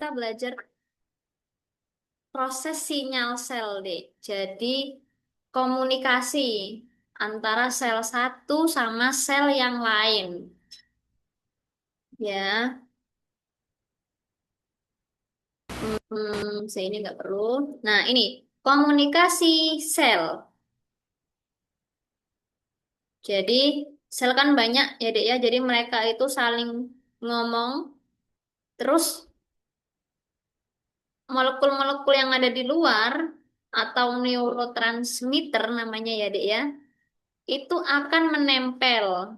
kita belajar proses sinyal sel deh. Jadi komunikasi antara sel satu sama sel yang lain. Ya, saya ini nggak perlu. Nah, ini komunikasi sel. Jadi sel kan banyak ya dek ya. Jadi mereka itu saling ngomong. Terus molekul-molekul yang ada di luar atau neurotransmitter namanya ya dek ya. Itu akan menempel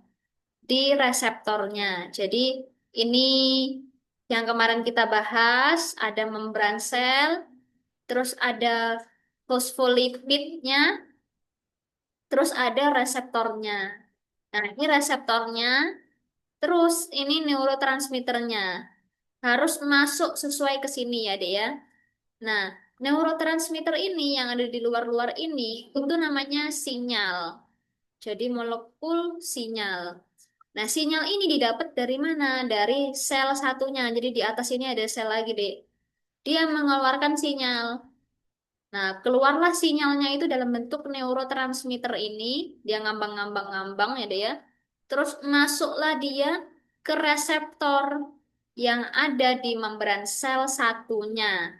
di reseptornya. Jadi ini yang kemarin kita bahas, ada membran sel, terus ada fosfolipidnya, terus ada reseptornya. Nah, ini reseptornya, terus ini neurotransmitternya. Harus masuk sesuai ke sini ya, Dek ya. Nah, neurotransmitter ini yang ada di luar-luar ini itu namanya sinyal. Jadi molekul sinyal. Nah, sinyal ini didapat dari mana? Dari sel satunya. Jadi di atas ini ada sel lagi, Dek. Dia mengeluarkan sinyal. Nah, keluarlah sinyalnya itu dalam bentuk neurotransmitter ini. Dia ngambang-ngambang-ngambang ya, Dek ya. Terus masuklah dia ke reseptor yang ada di membran sel satunya.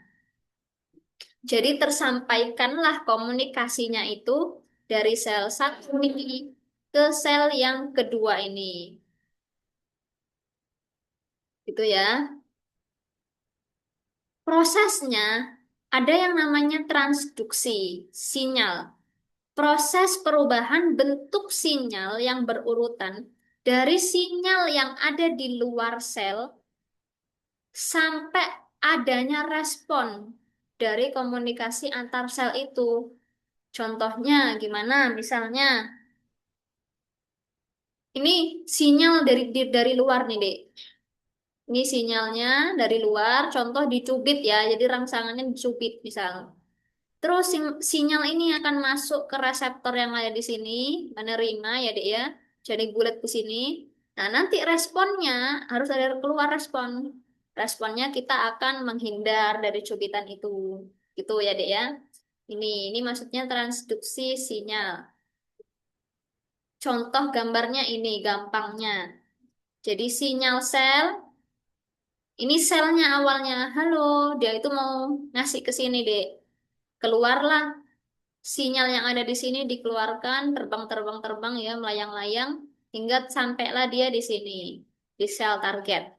Jadi tersampaikanlah komunikasinya itu dari sel satu ini ke sel yang kedua ini. Gitu ya. Prosesnya ada yang namanya transduksi sinyal. Proses perubahan bentuk sinyal yang berurutan dari sinyal yang ada di luar sel sampai adanya respon dari komunikasi antar sel itu. Contohnya gimana? Misalnya, ini sinyal dari luar nih, Dek. Ini sinyalnya dari luar, contoh dicubit ya, jadi rangsangannya dicubit misal. Terus sinyal ini akan masuk ke reseptor yang ada di sini, menerima ya Dek ya, jadi bulat di sini. Nah, nanti responnya harus ada keluar respon. Responnya kita akan menghindar dari cubitan itu. Gitu ya Dek ya. Ini maksudnya transduksi sinyal. Contoh gambarnya ini, gampangnya. Jadi sinyal sel, ini selnya awalnya, halo, dia itu mau ngasih ke sini, Dek. Keluarlah sinyal yang ada di sini dikeluarkan, terbang-terbang-terbang ya, melayang-layang, hingga sampailah dia di sini, di sel target.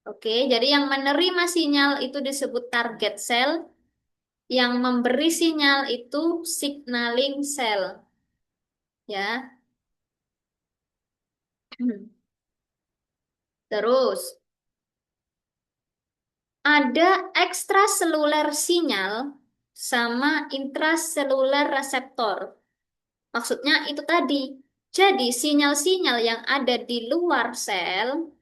Oke, jadi yang menerima sinyal itu disebut target cell, yang memberi sinyal itu signaling cell, ya. Terus, ada ekstraseluler sinyal sama intraseluler reseptor. Maksudnya itu tadi. Jadi sinyal-sinyal yang ada di luar sel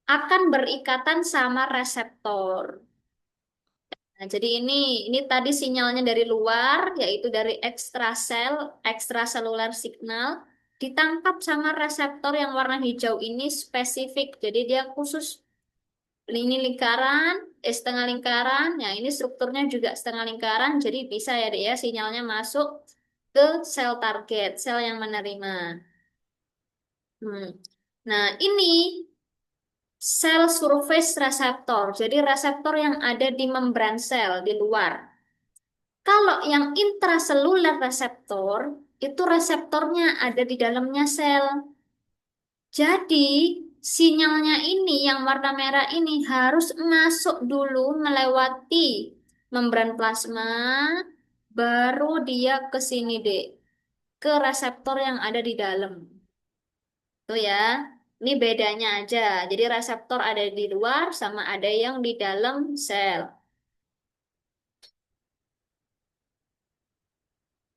akan berikatan sama reseptor. Nah, jadi ini tadi sinyalnya dari luar, yaitu dari ekstrasel, ekstraseluler signal, ditangkap sama reseptor yang warna hijau ini spesifik. Jadi dia khusus ini lingkaran, setengah lingkaran. Ya, ini strukturnya juga setengah lingkaran, jadi bisa ya, Dek, ya sinyalnya masuk ke sel target, sel yang menerima. Hmm. Nah, ini sel surface reseptor, jadi reseptor yang ada di membran sel di luar. Kalau yang intraseluler reseptor, itu reseptornya ada di dalamnya sel. Jadi, sinyalnya ini yang warna merah ini harus masuk dulu melewati membran plasma, baru dia ke sini, Dek, ke reseptor yang ada di dalam. Tuh ya. Ini bedanya aja. Jadi reseptor ada di luar sama ada yang di dalam sel.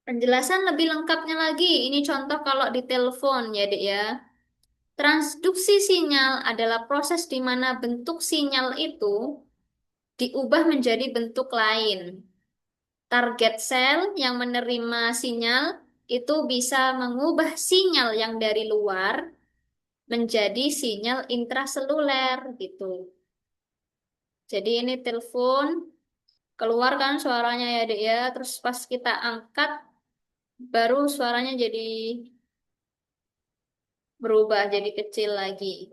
Penjelasan lebih lengkapnya lagi, ini contoh kalau di telepon ya, Dek ya. Transduksi sinyal adalah proses di mana bentuk sinyal itu diubah menjadi bentuk lain. Target sel yang menerima sinyal itu bisa mengubah sinyal yang dari luar menjadi sinyal intraseluler gitu. Jadi ini telepon, keluar kan suaranya ya dek ya. Terus pas kita angkat, baru suaranya jadi berubah, jadi kecil lagi.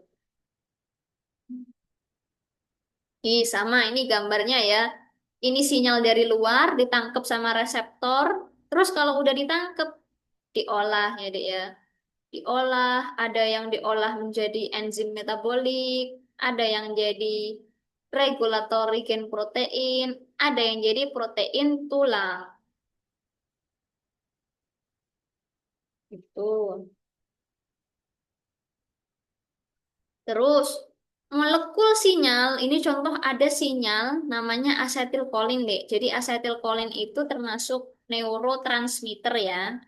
Ih, sama ini gambarnya ya. Ini sinyal dari luar ditangkap sama reseptor. Terus kalau udah ditangkap, diolah ya dek ya. Diolah, ada yang diolah menjadi enzim metabolik, ada yang jadi regulatory gen protein, ada yang jadi protein tulang. Itu. Terus molekul sinyal, ini contoh ada sinyal namanya asetilkolin deh. Jadi asetilkolin itu termasuk neurotransmitter ya.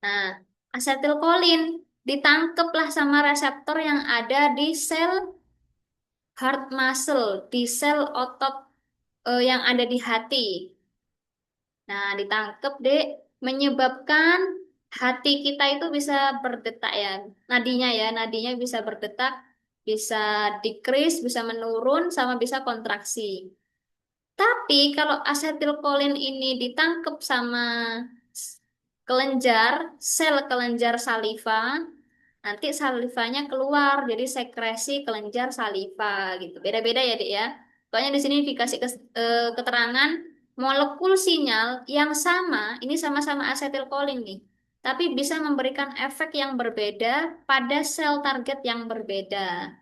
Nah, asetilkolin ditangkaplah sama reseptor yang ada di sel heart muscle, di sel otot yang ada di hati. Nah, ditangkap deh menyebabkan hati kita itu bisa berdetak ya. Nadinya bisa berdetak, bisa decrease, bisa menurun, sama bisa kontraksi. Tapi kalau asetilkolin ini ditangkap sama s- kelenjar, sel kelenjar saliva, nanti salivanya keluar, jadi sekresi kelenjar saliva gitu. Beda-beda ya, Dek ya. Pokoknya di sini dikasih keterangan molekul sinyal yang sama, ini sama-sama asetilkolin nih. Tapi bisa memberikan efek yang berbeda pada sel target yang berbeda.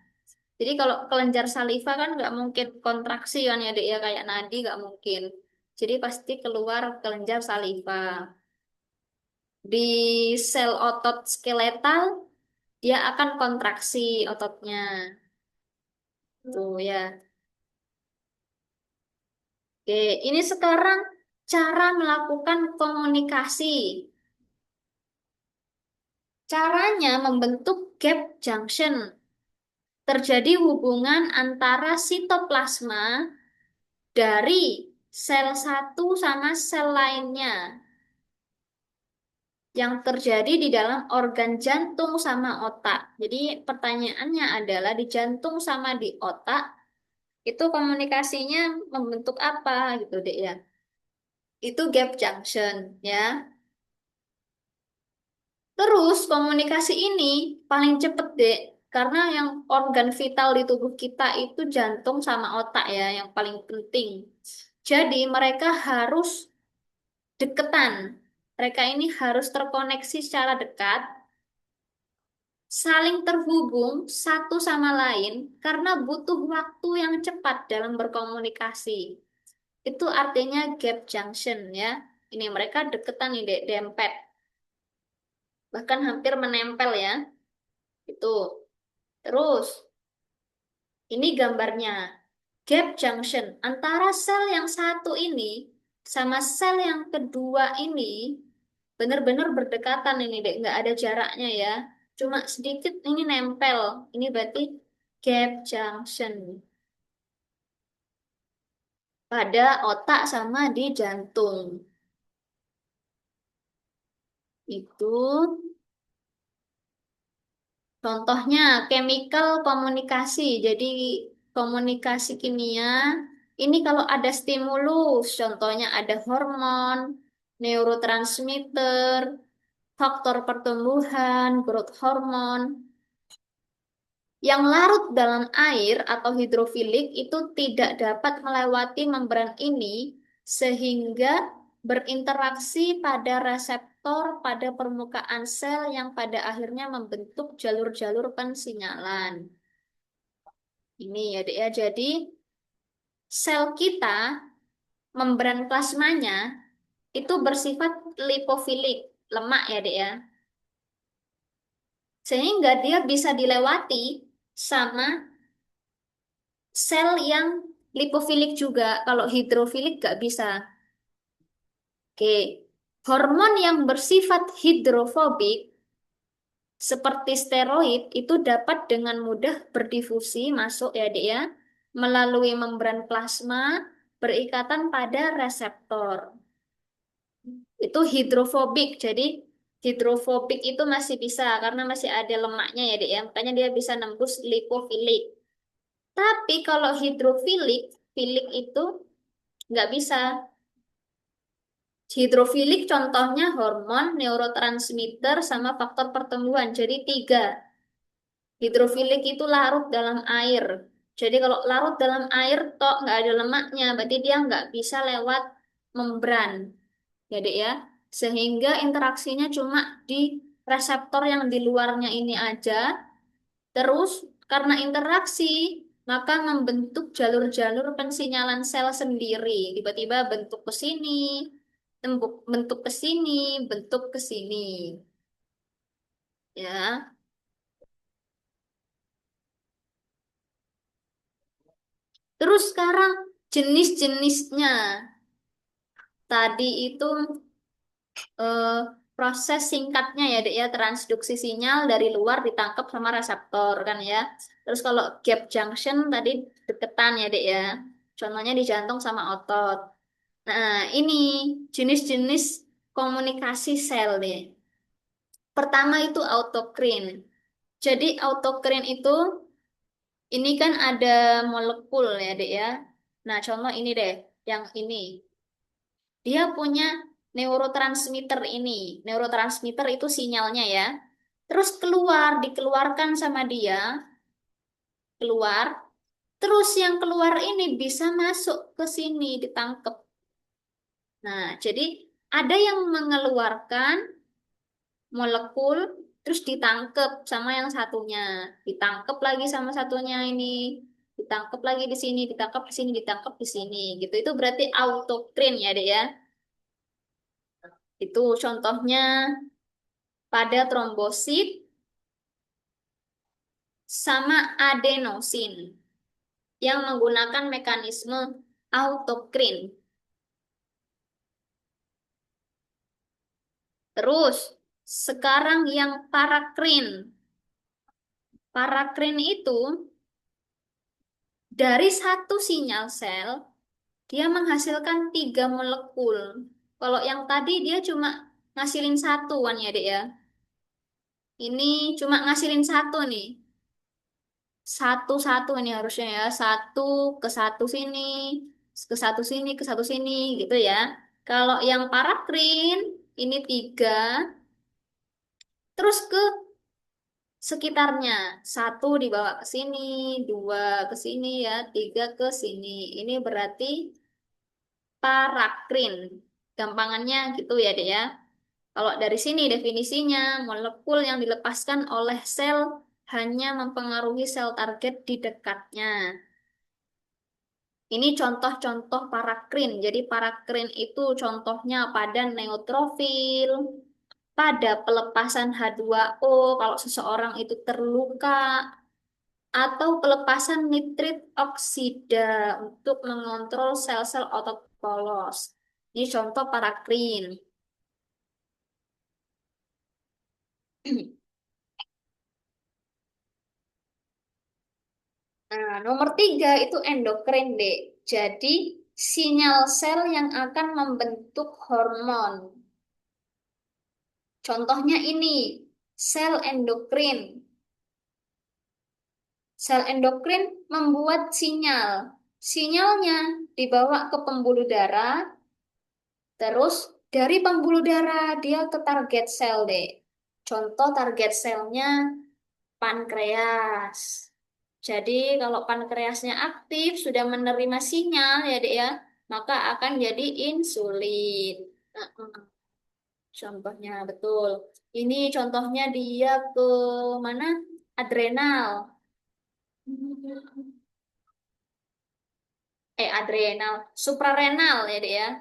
Jadi kalau kelenjar saliva kan nggak mungkin kontraksi kan ya, Dek ya, kayak nadi nggak mungkin. Jadi pasti keluar kelenjar saliva. Di sel otot skeletal dia akan kontraksi ototnya. Tuh ya. Oke, ini sekarang cara melakukan komunikasi. Caranya membentuk gap junction. Terjadi hubungan antara sitoplasma dari sel satu sama sel lainnya yang terjadi di dalam organ jantung sama otak. Jadi pertanyaannya adalah di jantung sama di otak itu komunikasinya membentuk apa gitu deh ya. Itu gap junction ya. Terus komunikasi ini paling cepet deh, karena yang organ vital di tubuh kita itu jantung sama otak ya, yang paling penting. Jadi mereka harus deketan. Mereka ini harus terkoneksi secara dekat, saling terhubung satu sama lain karena butuh waktu yang cepat dalam berkomunikasi. Itu artinya gap junction ya. Ini mereka deketan nih, dempet, bahkan hampir menempel ya. Itu. Terus, ini gambarnya. Gap junction antara sel yang satu ini sama sel yang kedua ini benar-benar berdekatan ini, dek. Nggak ada jaraknya ya. Cuma sedikit ini nempel. Ini berarti gap junction pada otak sama di jantung. Itu contohnya chemical komunikasi. Jadi komunikasi kimia ini kalau ada stimulus, contohnya ada hormon, neurotransmitter, faktor pertumbuhan, growth hormone yang larut dalam air atau hidrofilik itu tidak dapat melewati membran ini sehingga berinteraksi pada reseptor pada permukaan sel yang pada akhirnya membentuk jalur-jalur pensinyalan. Ini ya, Dek ya. Jadi sel kita, membran plasmanya itu bersifat lipofilik, lemak ya, Dek ya. Sehingga dia bisa dilewati sama sel yang lipofilik juga. Kalau hidrofilik nggak bisa. Oke. Hormon yang bersifat hidrofobik seperti steroid itu dapat dengan mudah berdifusi masuk ya, Dek ya, melalui membran plasma berikatan pada reseptor. Itu hidrofobik. Jadi Hidrofobik itu masih bisa karena masih ada lemaknya ya, Dek ya. Makanya dia bisa nembus lipofilik. Tapi kalau hidrofilik, filik itu nggak bisa. Hidrofilik contohnya hormon, neurotransmitter, sama faktor pertumbuhan. Jadi tiga. Hidrofilik itu larut dalam air. Jadi kalau larut dalam air, tok nggak ada lemaknya, berarti dia nggak bisa lewat membran. Ya, Dek ya. Sehingga interaksinya cuma di reseptor yang di luarnya ini aja. Terus karena interaksi, maka membentuk jalur-jalur pensinyalan sel sendiri. Tiba-tiba bentuk ke sini, bentuk ke sini, bentuk ke sini. Ya. Terus sekarang jenis-jenisnya. Tadi itu eh, proses singkatnya ya, Dek ya, transduksi sinyal dari luar ditangkap sama reseptor kan ya. Terus kalau gap junction tadi deketan ya, Dek ya. Contohnya di jantung sama otot. Nah, ini jenis-jenis komunikasi sel deh. Pertama itu autokrin. Jadi autokrin itu ini kan ada molekul ya, Dek ya. Nah, contoh ini deh, yang ini. Dia punya neurotransmitter ini. Neurotransmitter itu sinyalnya ya. Terus dikeluarkan sama dia, keluar. Terus yang keluar ini bisa masuk ke sini, ditangkap. Nah, jadi ada yang mengeluarkan molekul, terus ditangkap sama yang satunya. Ditangkap lagi sama satunya ini. Ditangkap lagi di sini, ditangkap di sini, ditangkap di sini. Gitu. Itu berarti autokrin ya, Dek ya. Itu contohnya pada trombosit sama adenosin yang menggunakan mekanisme autokrin. Terus, sekarang yang parakrin. Parakrin itu dari satu sinyal sel, dia menghasilkan tiga molekul. Kalau yang tadi dia cuma ngasilin satu kan ya, Dek ya. Ini cuma ngasilin satu nih. Satu-satu ini harusnya ya. Satu ke satu sini, ke satu sini, ke satu sini gitu ya. Kalau yang parakrin ini tiga, terus ke sekitarnya. Satu dibawa ke sini, dua ke sini ya, tiga ke sini. Ini berarti parakrin. Gampangannya gitu ya, Dek ya. Kalau dari sini definisinya, molekul yang dilepaskan oleh sel hanya mempengaruhi sel target di dekatnya. Ini contoh-contoh parakrin. Jadi parakrin itu contohnya pada neutrofil, pada pelepasan H2O kalau seseorang itu terluka, atau pelepasan nitrit oksida untuk mengontrol sel-sel otot polos. Ini contoh parakrin. Nah, nomor tiga itu endokrin, Dek. Jadi, sinyal sel yang akan membentuk hormon. Contohnya ini, sel endokrin. Sel endokrin membuat sinyal. Sinyalnya dibawa ke pembuluh darah, terus dari pembuluh darah dia ke target sel, Dek. Contoh target selnya pankreas. Jadi kalau pankreasnya aktif, sudah menerima sinyal ya Dek ya, maka akan jadi insulin. Nah, contohnya betul. Ini contohnya dia ke mana? Adrenal. Adrenal. Suprarenal ya Dek ya,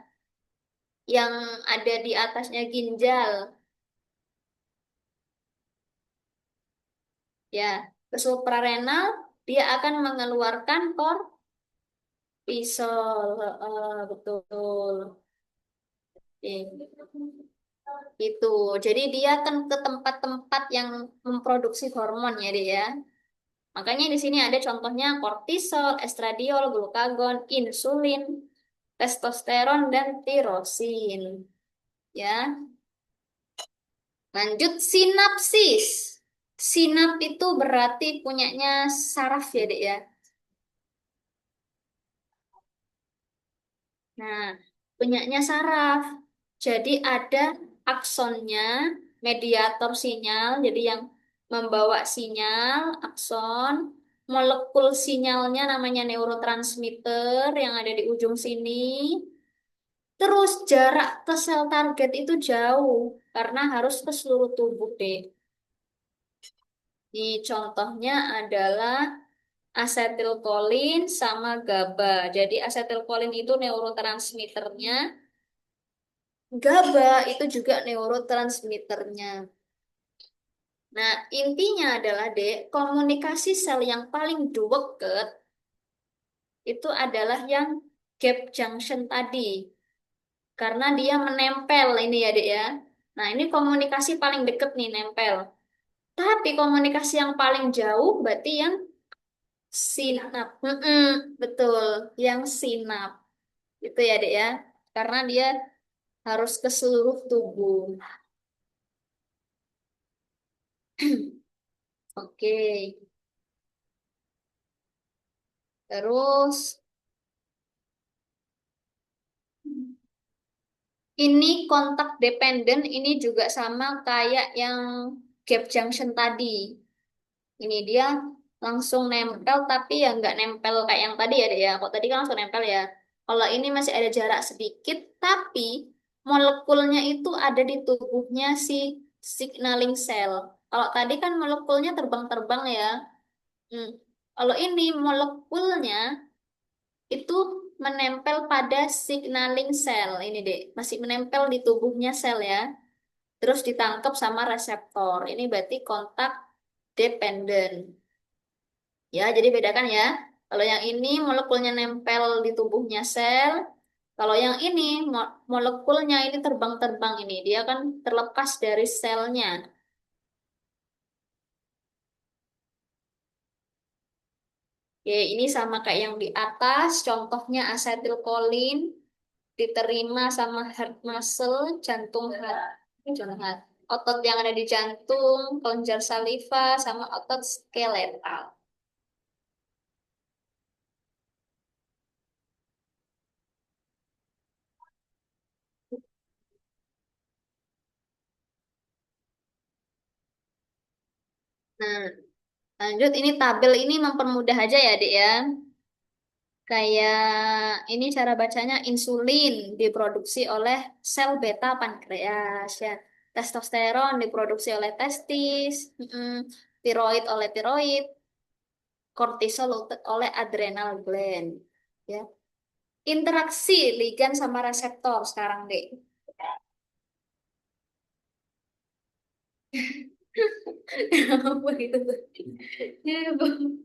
yang ada di atasnya ginjal. Ya, ke suprarenal dia akan mengeluarkan kortisol. Betul. Oke. Itu. Jadi dia kan ke tempat-tempat yang memproduksi hormon ya dia. Makanya di sini ada contohnya kortisol, estradiol, glukagon, insulin, testosteron dan tirosin. Ya. Lanjut sinapsis. Sinap itu berarti punyanya saraf ya, Dek ya. Nah, punyanya saraf. Jadi ada aksonnya, mediator sinyal, jadi yang membawa sinyal, akson, molekul sinyalnya namanya neurotransmitter yang ada di ujung sini. Terus jarak ke sel target itu jauh karena harus ke seluruh tubuh deh. Ini contohnya adalah asetilkolin sama GABA. Jadi asetilkolin itu neurotransmitternya, GABA itu juga neurotransmitternya. Nah, intinya adalah, Dek, komunikasi sel yang paling deket itu adalah yang gap junction tadi. Karena dia menempel ini ya, Dek ya. Nah, ini komunikasi paling deket nih, nempel. Tapi komunikasi yang paling jauh berarti yang sinap. Betul, yang sinap. Itu ya, Dek ya. Karena dia harus ke seluruh tubuh. Oke. Terus ini kontak dependen, ini juga sama kayak yang gap junction tadi. Ini dia langsung nempel, tapi ya nggak nempel kayak yang tadi ya, Dek ya. Kok tadi kan langsung nempel ya. Kalau ini masih ada jarak sedikit, tapi molekulnya itu ada di tubuhnya si signaling cell. Kalau tadi kan molekulnya terbang-terbang ya. Hmm. Kalau ini molekulnya itu menempel pada signaling cell. Ini deh, masih menempel di tubuhnya sel ya. Terus ditangkap sama reseptor. Ini berarti kontak dependen. Ya, jadi bedakan ya. Kalau yang ini molekulnya nempel di tubuhnya sel. Kalau yang ini molekulnya ini terbang-terbang ini. Dia kan terlepas dari selnya. Oke, ini sama kayak yang di atas. Contohnya asetilkolin diterima sama heart muscle, jantung jantung hati. Otot yang ada di jantung, kelenjar saliva, sama otot skeletal. Nah, lanjut ini tabel ini mempermudah aja ya, Dek ya. Kayak ini cara bacanya insulin diproduksi oleh sel beta pankreas ya. Testosteron diproduksi oleh testis, tiroid oleh tiroid, kortisol oleh adrenal gland. Ya. Interaksi ligan sama reseptor sekarang deh. Apa itu tadi? Ya, Bang.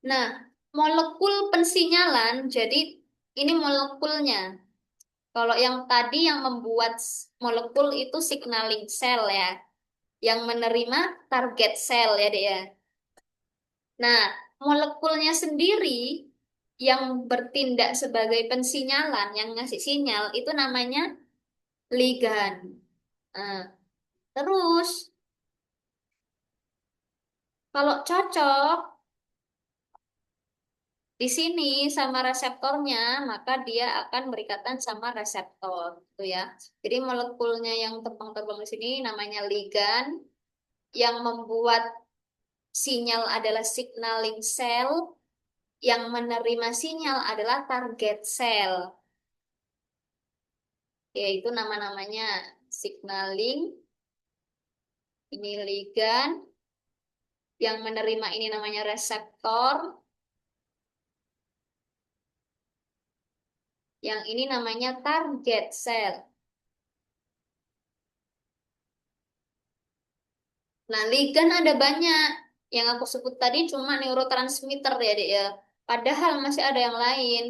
Nah, molekul pensinyalan, jadi ini molekulnya. Kalau yang tadi yang membuat molekul itu signaling cell ya, yang menerima target cell ya, Dek ya. Nah, molekulnya sendiri yang bertindak sebagai pensinyalan, yang ngasih sinyal, itu namanya ligan. Nah, terus kalau cocok di sini sama reseptornya, maka dia akan berikatan sama reseptor, gitu ya. Jadi molekulnya yang terbang-terbang di sini namanya ligan, yang membuat sinyal adalah signaling cell, yang menerima sinyal adalah target cell, yaitu nama-namanya signaling, ini ligan, yang menerima ini namanya reseptor, yang ini namanya target cell. Nah, ligan ada banyak. Yang aku sebut tadi cuma neurotransmitter ya, Dek ya. Padahal masih ada yang lain.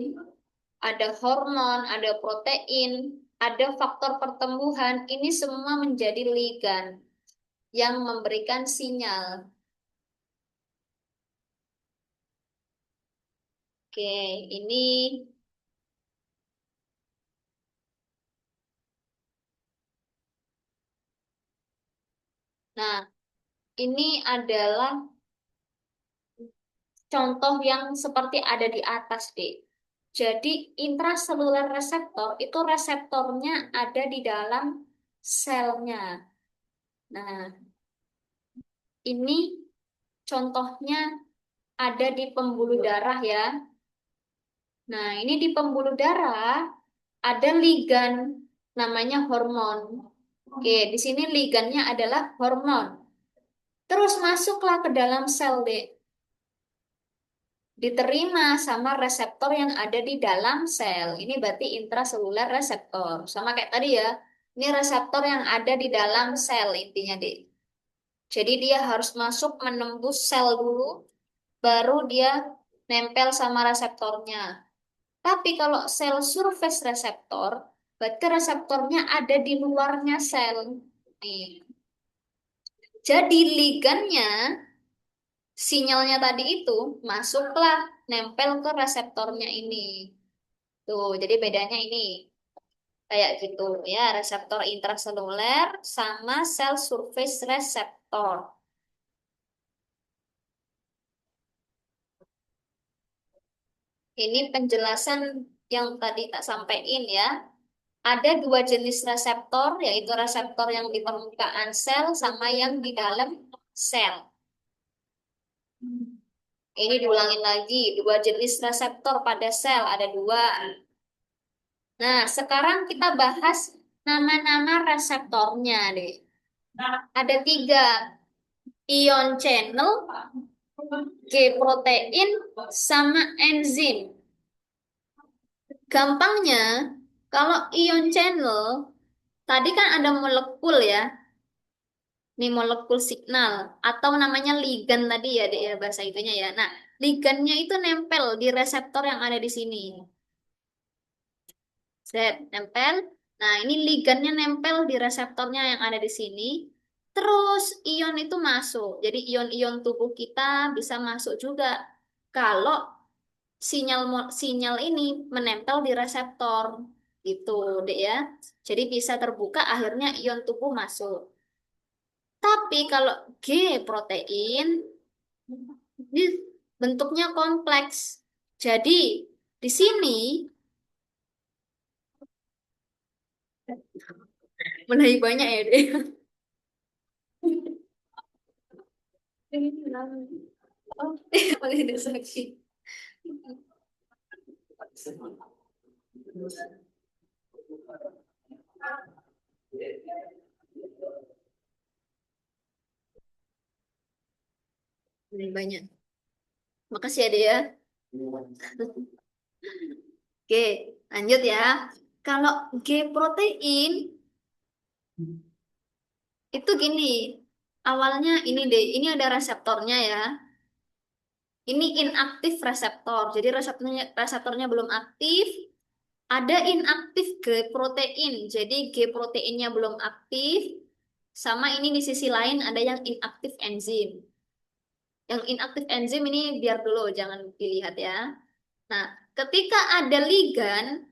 Ada hormon, ada protein, ada faktor pertumbuhan. Ini semua menjadi ligan yang memberikan sinyal. Oke, ini Nah, ini adalah contoh yang seperti ada di atas, Dek. Jadi, intraseluler reseptor itu reseptornya ada di dalam selnya. Nah, ini contohnya ada di pembuluh darah ya. Nah, ini di pembuluh darah ada ligan namanya hormon. Oke, di sini ligannya adalah hormon. Terus masuklah ke dalam sel, Dek. Diterima sama reseptor yang ada di dalam sel. Ini berarti intraseluler reseptor. Sama kayak tadi ya. Ini reseptor yang ada di dalam sel intinya, Dek. Jadi dia harus masuk menembus sel dulu, baru dia nempel sama reseptornya. Tapi kalau sel surface reseptor, berarti reseptornya ada di luarnya sel. Nih. Jadi ligannya, sinyalnya tadi itu masuklah nempel ke reseptornya ini. Tuh, jadi bedanya ini kayak gitu ya, reseptor intraseluler sama sel surface reseptor. Ini penjelasan yang tadi tak sampaikan ya. Ada dua jenis reseptor, yaitu reseptor yang di permukaan sel sama yang di dalam sel. Ini diulangin lagi, dua jenis reseptor pada sel, ada dua. Nah, sekarang kita bahas nama-nama reseptornya deh. Ada tiga, ion channel, G protein, sama enzim. Gampangnya, kalau ion channel, tadi kan ada molekul ya, nih molekul signal, atau namanya ligan tadi ya, deh, ya bahasa itunya ya. Nah, ligannya itu nempel di reseptor yang ada di sini. Set, nempel. Nah, ini ligannya nempel di reseptornya yang ada di sini. Terus ion itu masuk. Jadi ion-ion tubuh kita bisa masuk juga kalau sinyal ini menempel di reseptor. Gitu, Dek ya. Jadi bisa terbuka akhirnya ion tubuh masuk. Tapi kalau G protein ini bentuknya kompleks. Jadi di sini mulai banyak ya, Dek. Oh, boleh disaksi. Ini banyak. Makasih ya, dia. Oke, lanjut ya. Kalau G protein itu gini. Awalnya ini deh, ini ada reseptornya ya. Ini inaktif reseptor. Jadi reseptornya belum aktif. Ada inaktif G protein. Jadi G proteinnya belum aktif. Sama ini di sisi lain ada yang inaktif enzim. Yang inaktif enzim ini biar dulu, jangan dilihat ya. Nah, ketika ada ligan,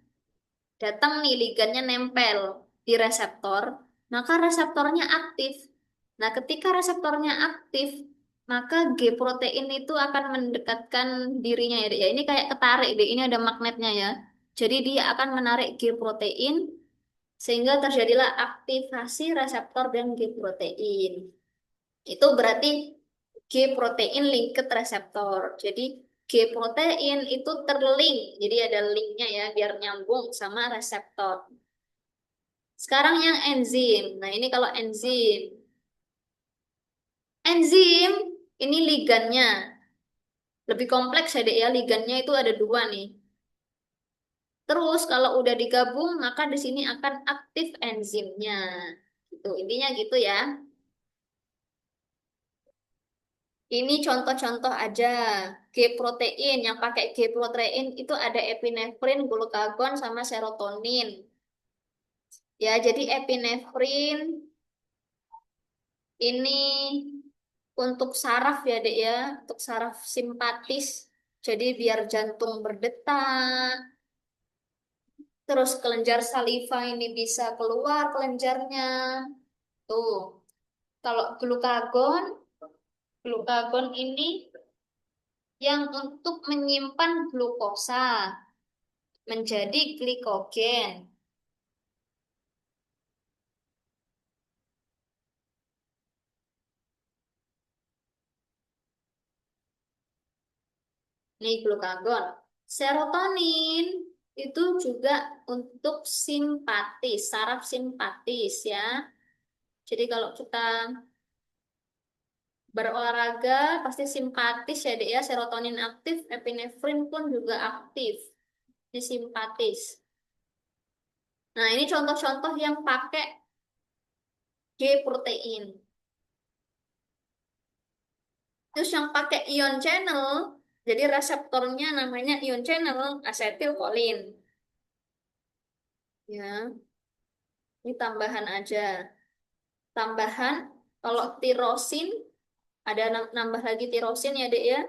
datang nih ligannya nempel di reseptor, maka reseptornya aktif. Nah, ketika reseptornya aktif, maka G protein itu akan mendekatkan dirinya ya. Dek, ya, ini kayak ketarik deh. Ini ada magnetnya ya. Jadi dia akan menarik G protein sehingga terjadilah aktivasi reseptor dan G protein. Itu berarti G protein linked reseptor. Jadi G protein itu terlink. Jadi ada linknya ya biar nyambung sama reseptor. Sekarang yang enzim. Nah, ini kalau enzim. Enzim ini ligannya. Lebih kompleks ya, Dek ya. Ligannya itu ada dua nih. Terus kalau udah digabung, maka di sini akan aktif enzimnya. Gitu. Intinya gitu ya. Ini contoh-contoh aja. G protein, yang pakai G protein itu ada epinefrin, glukagon, sama serotonin. Ya, jadi epinefrin ini untuk saraf ya, Dek ya, untuk saraf simpatis. Jadi biar jantung berdetak, terus kelenjar saliva ini bisa keluar kelenjarnya. Tuh. Kalau glukagon, glukagon ini yang untuk menyimpan glukosa menjadi glikogen. Nih glukagon. Serotonin itu juga untuk simpatis, saraf simpatis ya. Jadi kalau kita berolahraga pasti simpatis ya Dek ya, serotonin aktif, epinefrin pun juga aktif. Ini simpatis. Nah, ini contoh-contoh yang pakai G protein. Terus yang pakai ion channel, jadi reseptornya namanya ion channel asetilkolin. Ya, ini tambahan aja. Tambahan kalau tirosin ada nambah lagi tirosin ya Dek ya.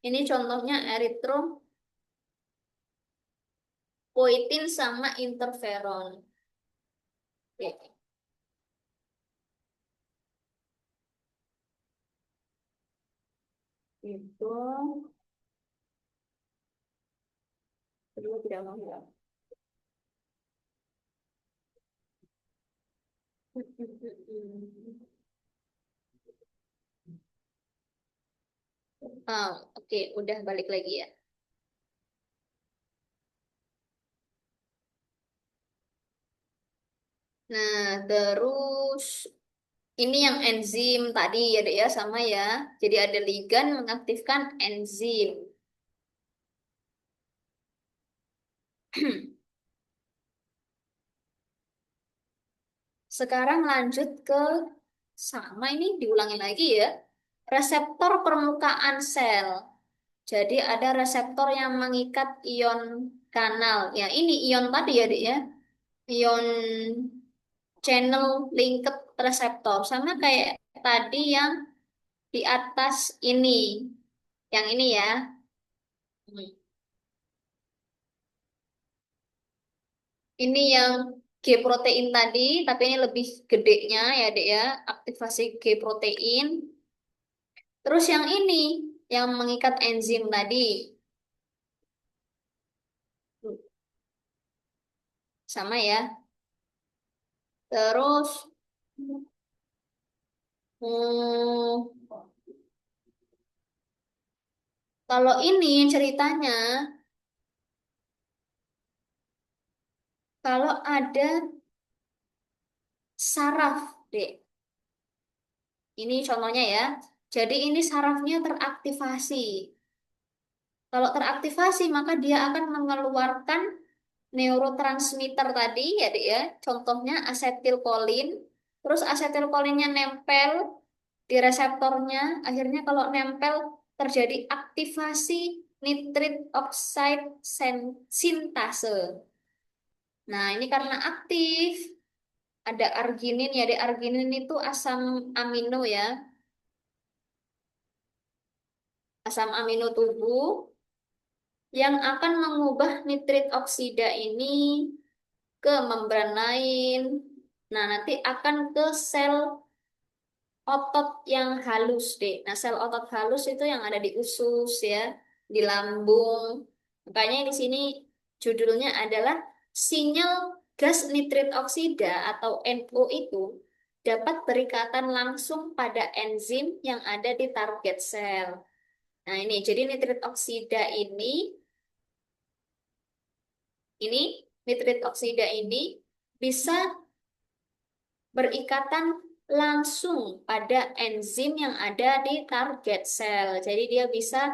Ini contohnya eritropoietin sama interferon. Oke, itu kedua tidak mau ya. Oh, oke, udah balik lagi ya. Nah, terus ini yang enzim tadi ya Dek ya sama ya. Jadi ada ligan mengaktifkan enzim. Sekarang lanjut ke sama ini diulangin lagi ya. Reseptor permukaan sel. Jadi ada reseptor yang mengikat ion kanal. Ya ini ion tadi ya Dek ya. Ion channel linked reseptor. Sama kayak tadi yang di atas ini. Yang ini ya. Hmm. Ini yang G protein tadi, tapi ini lebih gedenya ya Dek ya. Aktivasi G protein. Terus yang ini, yang mengikat enzim tadi. Sama ya. Terus, hmm, kalau ini ceritanya, kalau ada saraf, Dek. Ini contohnya ya. Jadi ini sarafnya teraktivasi. Kalau teraktivasi, maka dia akan mengeluarkan neurotransmitter tadi ya, Dek ya. Contohnya asetilkolin. Terus asetilkolinnya nempel di reseptornya. Akhirnya kalau nempel terjadi aktivasi nitrit oxide sintase. Nah, ini karena aktif, ada arginin ya, di arginin itu asam amino ya, asam amino tubuh yang akan mengubah nitrit oksida ini ke membran lain. Nah, nanti akan ke sel otot yang halus deh. Nah, sel otot halus itu yang ada di usus ya, di lambung. Makanya di sini judulnya adalah sinyal gas nitrit oksida atau NO itu dapat berikatan langsung pada enzim yang ada di target sel. Nah, ini jadi nitrit oksida ini nitrit oksida ini bisa berikatan langsung pada enzim yang ada di target sel. Jadi dia bisa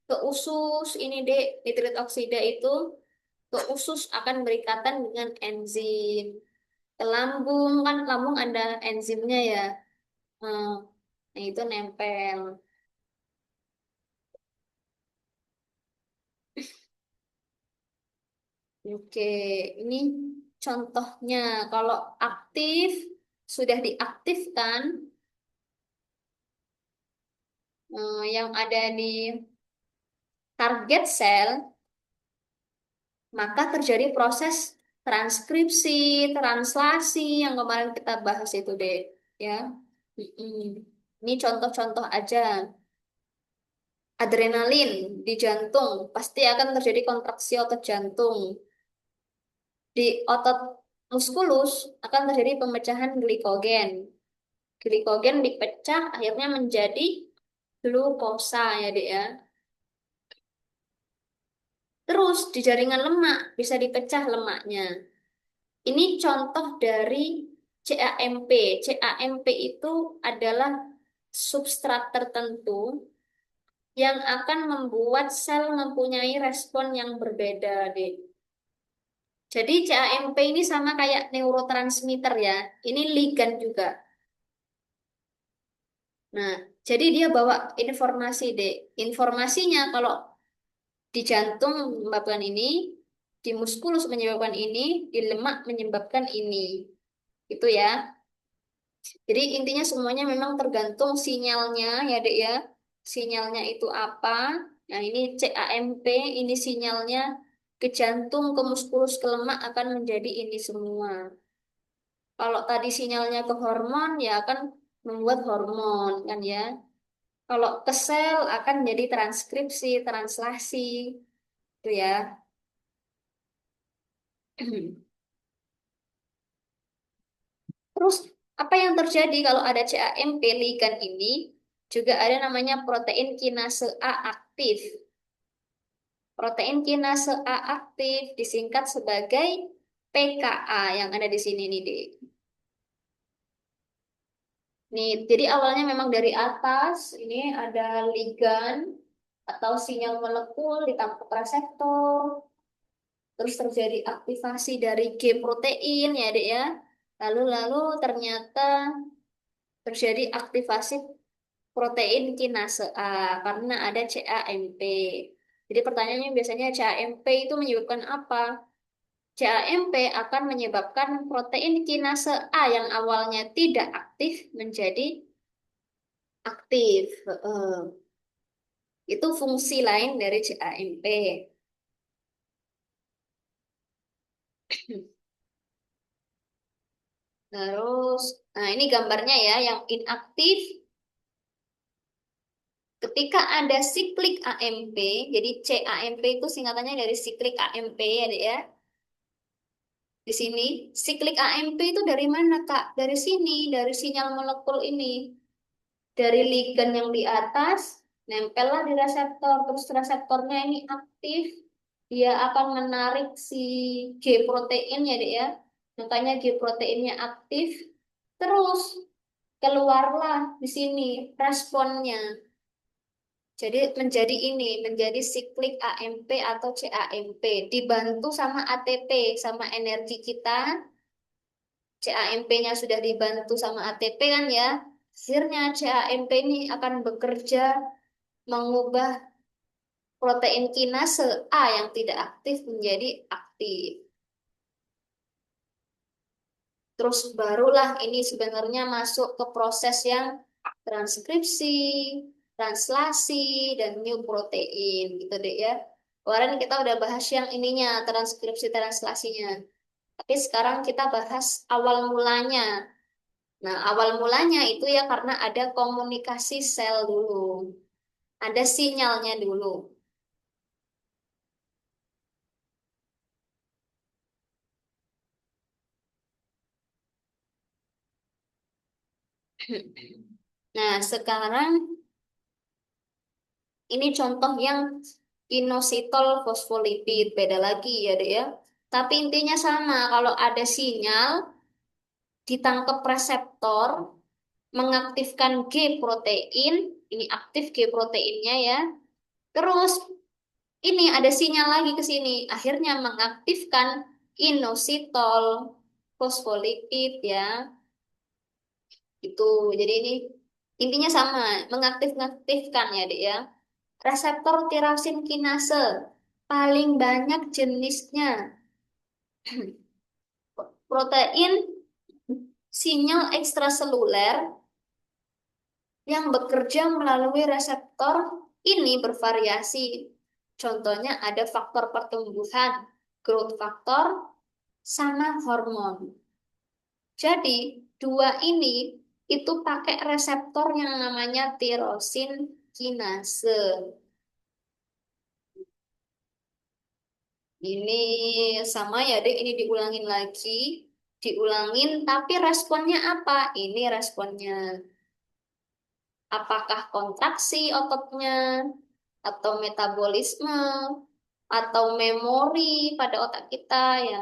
ke usus, ini deh nitrit oksida itu ke usus akan berikatan dengan enzim. Ke lambung, kan lambung ada enzimnya ya. Hmm, Nah, itu nempel. Oke, ini contohnya. Kalau aktif, sudah diaktifkan, yang ada di target sel, maka terjadi proses transkripsi, translasi yang kemarin kita bahas itu deh, ya. Mm-mm. Ini contoh-contoh aja. Adrenalin di jantung pasti akan terjadi kontraksi otot jantung. Di otot muskulus akan terjadi pemecahan glikogen. Glikogen dipecah akhirnya menjadi glukosa ya, Dek ya. Terus di jaringan lemak bisa dipecah lemaknya. Ini contoh dari CAMP. CAMP itu adalah substrat tertentu yang akan membuat sel mempunyai respon yang berbeda, Dek. Jadi CAMP ini sama kayak neurotransmitter ya. Ini ligand juga. Nah, jadi dia bawa informasi, Dek. Informasinya kalau di jantung menyebabkan ini, di muskulus menyebabkan ini, di lemak menyebabkan ini. Itu ya. Jadi intinya semuanya memang tergantung sinyalnya ya, Dek ya. Sinyalnya itu apa? Nah, ini CAMP, ini sinyalnya ke jantung, ke muskulus, ke lemak akan menjadi ini semua. Kalau tadi sinyalnya ke hormon, ya akan membuat hormon kan ya. Kalau ke sel akan jadi transkripsi, translasi, itu ya. Terus apa yang terjadi kalau ada CAMP ligand ini? Juga ada namanya protein kinase A aktif. Protein kinase A aktif disingkat sebagai PKA yang ada di sini nih, Dek. Nih, jadi awalnya memang dari atas, ini ada ligan atau sinyal molekul ditangkap reseptor, terus terjadi aktivasi dari G protein ya, Dek ya. Lalu ternyata terjadi aktivasi protein kinase A karena ada CAMP. Jadi pertanyaannya biasanya CAMP itu menyebabkan apa? CAMP akan menyebabkan protein kinase A yang awalnya tidak aktif menjadi aktif. Itu fungsi lain dari CAMP. Terus, nah ini gambarnya ya, yang inaktif ketika ada siklik AMP, jadi CAMP itu singkatannya dari siklik AMP ya, Dek ya. Di sini, siklik AMP itu dari mana, Kak? Dari sini, dari sinyal molekul ini. Dari ligan yang di atas, nempellah di reseptor. Terus reseptornya ini aktif. Dia akan menarik si G protein ya, Dek ya. Makanya G proteinnya aktif. Terus keluarlah di sini responnya. Jadi menjadi ini, menjadi siklik AMP atau CAMP. Dibantu sama ATP, sama energi kita. CAMP-nya sudah dibantu sama ATP kan ya. Akhirnya CAMP ini akan bekerja mengubah protein kinase A yang tidak aktif menjadi aktif. Terus barulah ini sebenarnya masuk ke proses yang transkripsi, translasi, dan new protein gitu deh ya. Kemarin kita udah bahas yang ininya, transkripsi translasinya. Tapi sekarang kita bahas awal mulanya. Nah, awal mulanya itu ya karena ada komunikasi sel dulu. Ada sinyalnya dulu. Nah, sekarang ini contoh yang inositol fosfolipid. Beda lagi ya, Dek ya. Tapi intinya sama. Kalau ada sinyal, ditangkap reseptor, mengaktifkan G protein. Ini aktif G proteinnya ya. Terus ini ada sinyal lagi ke sini. Akhirnya mengaktifkan inositol fosfolipid ya. Itu. Jadi ini intinya sama, mengaktifkan ya, Dek ya. Reseptor tirasin kinase paling banyak jenisnya. Protein sinyal ekstraseluler yang bekerja melalui reseptor ini bervariasi. Contohnya ada faktor pertumbuhan, growth factor, sama hormon. Jadi, dua ini itu pakai reseptor yang namanya tirosin kinase. Ini sama ya, Dek. Ini diulangin lagi. Diulangin, tapi responnya apa? Ini responnya. Apakah kontraksi ototnya, atau metabolisme, atau memori pada otak kita ya,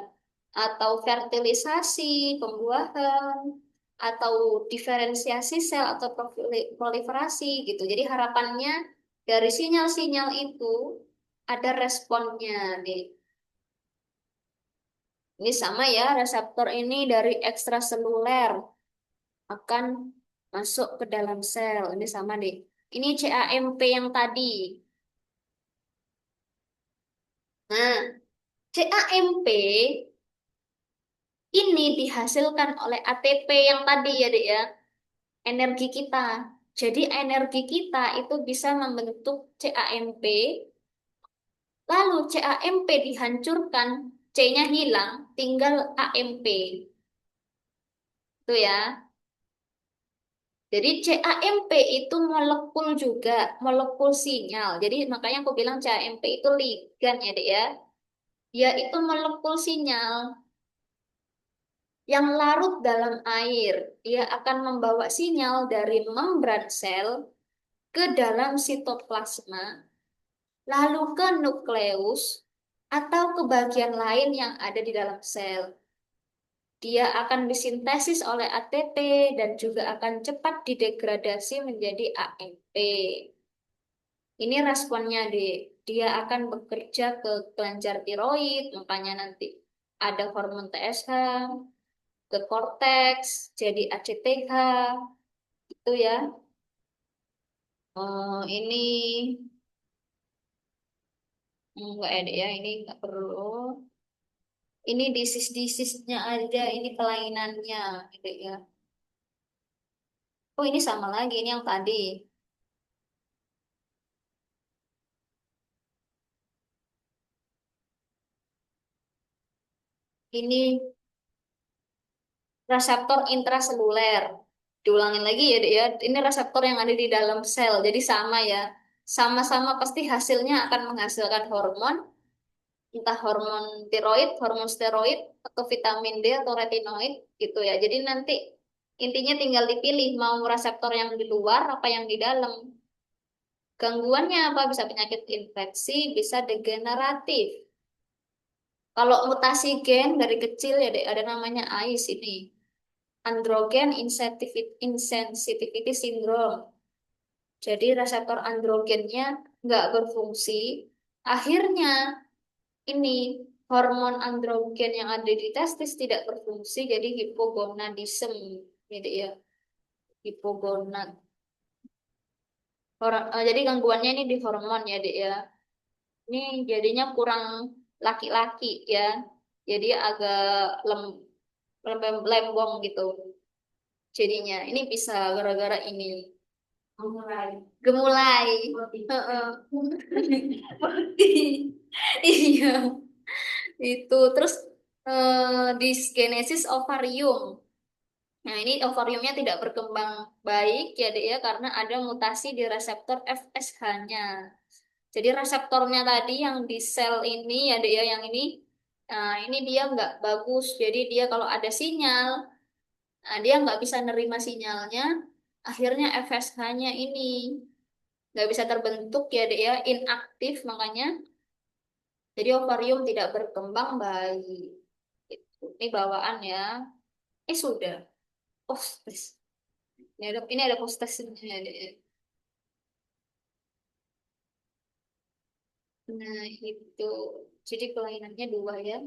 atau fertilisasi, pembuahan, atau diferensiasi sel atau proliferasi gitu. Jadi harapannya dari sinyal-sinyal itu ada responnya nih. Ini sama ya, reseptor ini dari ekstraseluler akan masuk ke dalam sel. Ini sama deh. Ini CAMP yang tadi. Nah, CAMP ini dihasilkan oleh ATP yang tadi ya, Dek ya. Energi kita. Jadi energi kita itu bisa membentuk CAMP, lalu CAMP dihancurkan, C-nya hilang, tinggal AMP. Itu ya. Jadi CAMP itu molekul juga, molekul sinyal. Jadi makanya aku bilang CAMP itu ligan ya, Dek ya. Dia itu molekul sinyal yang larut dalam air. Dia akan membawa sinyal dari membran sel ke dalam sitoplasma, lalu ke nukleus, atau ke bagian lain yang ada di dalam sel. Dia akan disintesis oleh ATP dan juga akan cepat didegradasi menjadi AMP. Ini responnya deh. Dia akan bekerja ke kelenjar tiroid, makanya nanti ada hormon TSH, ke korteks, jadi ACTH, itu ya. Ini enggak ada ya, ini enggak perlu. Ini disis-disisnya aja, ini kelainannya, gitu ya. Oh, ini sama lagi, ini yang tadi. Ini reseptor intraseluler. Diulangin lagi ya, Dek, ya. Ini reseptor yang ada di dalam sel, jadi sama ya. Sama-sama pasti hasilnya akan menghasilkan hormon, entah hormon tiroid, hormon steroid, atau vitamin D atau retinoid, gitu ya. Jadi nanti intinya tinggal dipilih mau reseptor yang di luar apa yang di dalam. Gangguannya apa? Bisa penyakit infeksi, bisa degeneratif. Kalau mutasi gen dari kecil ya Dek, ada namanya AIS ini. Androgen insensitivity syndrome. Jadi reseptor androgennya nggak berfungsi. Akhirnya ini hormon androgen yang ada di testis tidak berfungsi, jadi hipogonadism. Jadi ya, hipogonad. Jadi gangguannya ini di hormon ya, Dek ya. Ini jadinya kurang laki-laki ya. Jadi agak lem, lembong gitu. Jadinya ini bisa gara-gara ini. Gemulai. Gemulai. Heeh. Iya, itu. Terus disgenesis ovarium. Nah, ini ovariumnya tidak berkembang baik ya, Dek ya, karena ada mutasi di reseptor FSH-nya. Jadi reseptornya tadi yang di sel ini ya, Dek ya, yang ini dia nggak bagus. Jadi dia kalau ada sinyal, nah, dia nggak bisa nerima sinyalnya. Akhirnya FSH-nya ini nggak bisa terbentuk ya, Dek ya, inaktif makanya. Jadi ovarium tidak berkembang baik. Itu. Ini bawaan ya. Sudah. Postes. Ini ada postesnya, Dek. Nah, itu. Jadi kelainannya dua ya.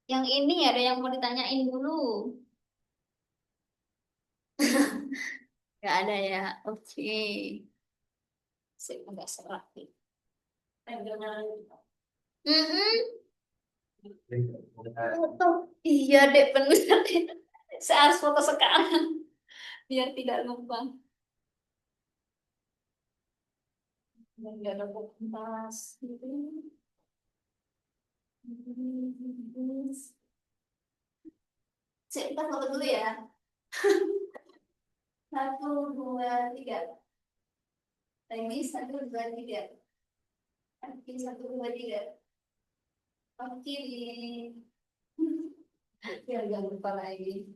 Yang ini ada yang mau ditanyain dulu. Gak ada ya. Oke. Sip, agak serak nih. Mm-mm. Foto. Iya, Dek, bener. Saya harus foto sekarang biar tidak lupa. Nggak ada komentar. Saya kita foto dulu ya. Satu, dua, tiga. Lagi satu, dua, tiga. Lagi satu, dua, tiga. Oke. Biar gak lupa lagi.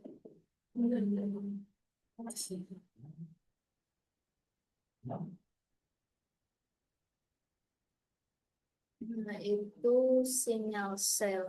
Nah, itu sinyal sel.